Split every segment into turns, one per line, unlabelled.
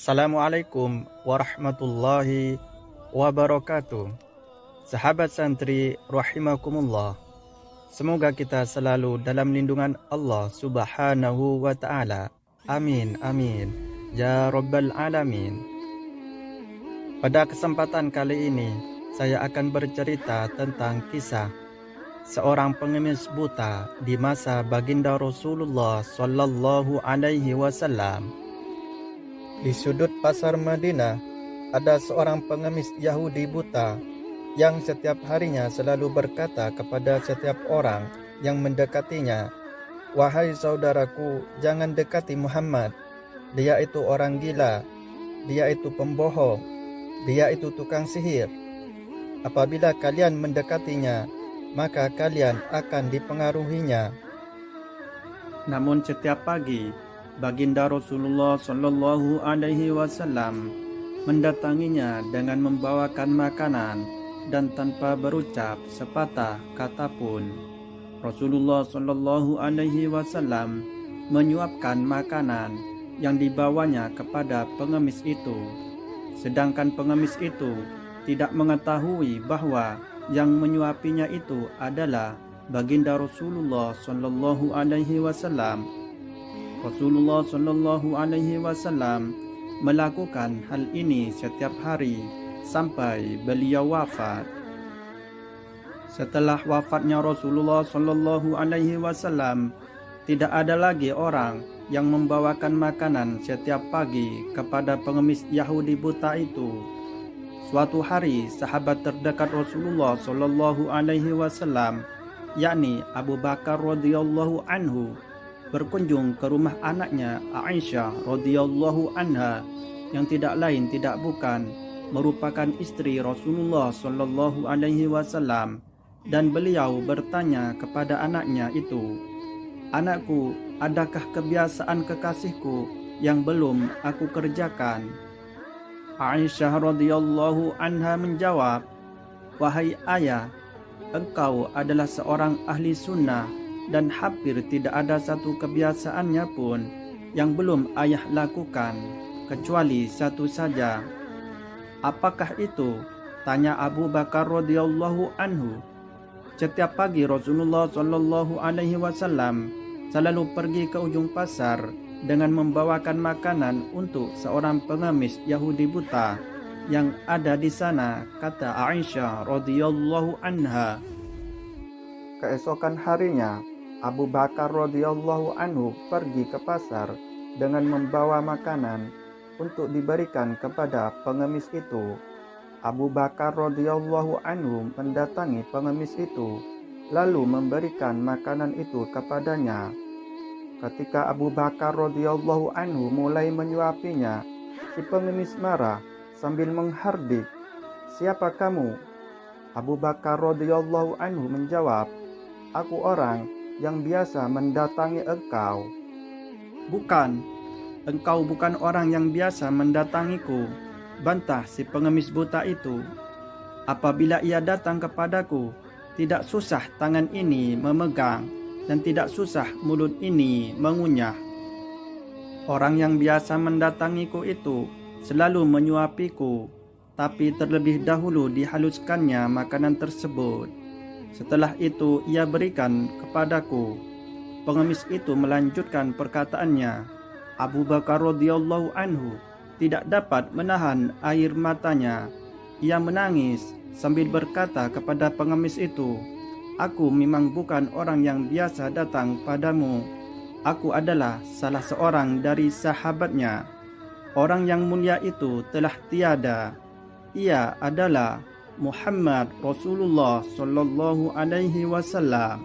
Assalamualaikum warahmatullahi wabarakatuh. Sahabat santri rahimakumullah. Semoga kita selalu dalam lindungan Allah Subhanahu wa taala. Amin amin ya rabbal alamin. Pada kesempatan kali ini saya akan bercerita tentang kisah seorang pengemis buta di masa baginda Rasulullah sallallahu alaihi wasallam. Di sudut pasar Madinah ada seorang pengemis Yahudi buta yang setiap harinya selalu berkata kepada setiap orang yang mendekatinya, "Wahai saudaraku, jangan dekati Muhammad. Dia itu orang gila, dia itu pembohong, dia itu tukang sihir. Apabila kalian mendekatinya, maka kalian akan dipengaruhinya." Namun setiap pagi baginda Rasulullah Shallallahu Alaihi Wasallam mendatanginya dengan membawakan makanan dan tanpa berucap sepatah kata pun. Rasulullah Shallallahu Alaihi Wasallam menyuapkan makanan yang dibawanya kepada pengemis itu, sedangkan pengemis itu tidak mengetahui bahwa yang menyuapinya itu adalah baginda Rasulullah Shallallahu Alaihi Wasallam. Rasulullah Shallallahu Alaihi Wasallam melakukan hal ini setiap hari sampai beliau wafat. Setelah wafatnya Rasulullah Shallallahu Alaihi Wasallam, tidak ada lagi orang yang membawakan makanan setiap pagi kepada pengemis Yahudi buta itu. Suatu hari, sahabat terdekat Rasulullah Shallallahu Alaihi Wasallam, yakni Abu Bakar radhiyallahu anhu, berkunjung ke rumah anaknya Aisyah radhiyallahu anha yang tidak lain tidak bukan merupakan istri Rasulullah sallallahu alaihi wasallam, dan beliau bertanya kepada anaknya itu, "Anakku, adakah kebiasaan kekasihku yang belum aku kerjakan?" Aisyah radhiyallahu anha menjawab, "Wahai ayah, engkau adalah seorang ahli sunnah dan hampir tidak ada satu kebiasaannya pun yang belum ayah lakukan, kecuali satu saja." "Apakah itu?" tanya Abu Bakar radhiyallahu anhu. Setiap pagi Rasulullah Shallallahu Alaihi Wasallam selalu pergi ke ujung pasar dengan membawakan makanan untuk seorang pengemis Yahudi buta yang ada di sana, kata Aisyah radhiyallahu anha. Keesokan harinya Abu Bakar radhiyallahu anhu pergi ke pasar dengan membawa makanan untuk diberikan kepada pengemis itu. Abu Bakar radhiyallahu anhu mendatangi pengemis itu, lalu memberikan makanan itu kepadanya. Ketika Abu Bakar radhiyallahu anhu mulai menyuapinya, si pengemis marah sambil menghardik, "Siapa kamu?" Abu Bakar radhiyallahu anhu menjawab, "Aku orang yang biasa mendatangi engkau." "Bukan, engkau bukan orang yang biasa mendatangiku," bantah si pengemis buta itu. "Apabila ia datang kepadaku, tidak susah tangan ini memegang dan tidak susah mulut ini mengunyah. Orang yang biasa mendatangiku itu selalu menyuapiku, tapi terlebih dahulu dihaluskannya makanan tersebut. Setelah itu ia berikan kepadaku." Pengemis itu melanjutkan perkataannya. Abu Bakar radhiyallahu anhu tidak dapat menahan air matanya. Ia menangis sambil berkata kepada pengemis itu, "Aku memang bukan orang yang biasa datang padamu. Aku adalah salah seorang dari sahabatnya. Orang yang mulia itu telah tiada. Ia adalah Muhammad Rasulullah Sallallahu Alaihi Wasallam."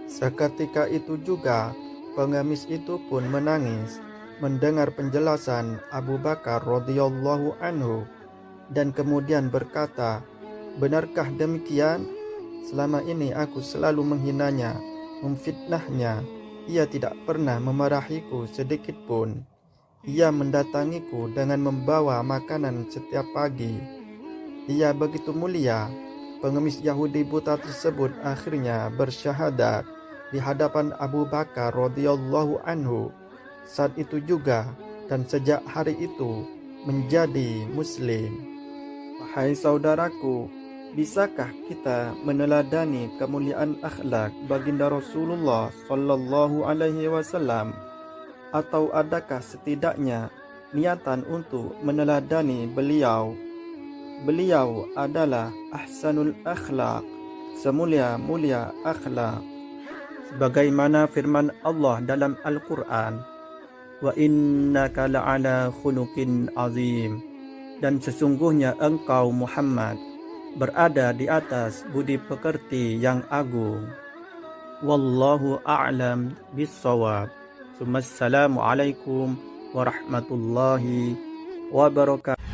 Seketika itu juga pengemis itu pun menangis mendengar penjelasan Abu Bakar radhiyallahu anhu, dan kemudian berkata, "Benarkah demikian? Selama ini aku selalu menghinanya, memfitnahnya. Ia tidak pernah memarahiku sedikit pun. Ia mendatangiku dengan membawa makanan setiap pagi. Ia begitu mulia." Pengemis Yahudi buta tersebut akhirnya bersyahadat di hadapan Abu Bakar radhiyallahu anhu. Saat itu juga dan sejak hari itu menjadi Muslim. Wahai saudaraku, bisakah kita meneladani kemuliaan akhlak baginda Rasulullah sallallahu alaihi wasallam? Atau adakah setidaknya niatan untuk meneladani beliau? Beliau adalah ahsanul akhlak, semulia-mulia akhlak. Sebagaimana firman Allah dalam Al-Quran, wa innaka la'ala khuluqin azim, dan sesungguhnya engkau Muhammad berada di atas budi pekerti yang agung. Wallahu a'lam bis-shawab. Assalamualaikum warahmatullahi wabarakatuh.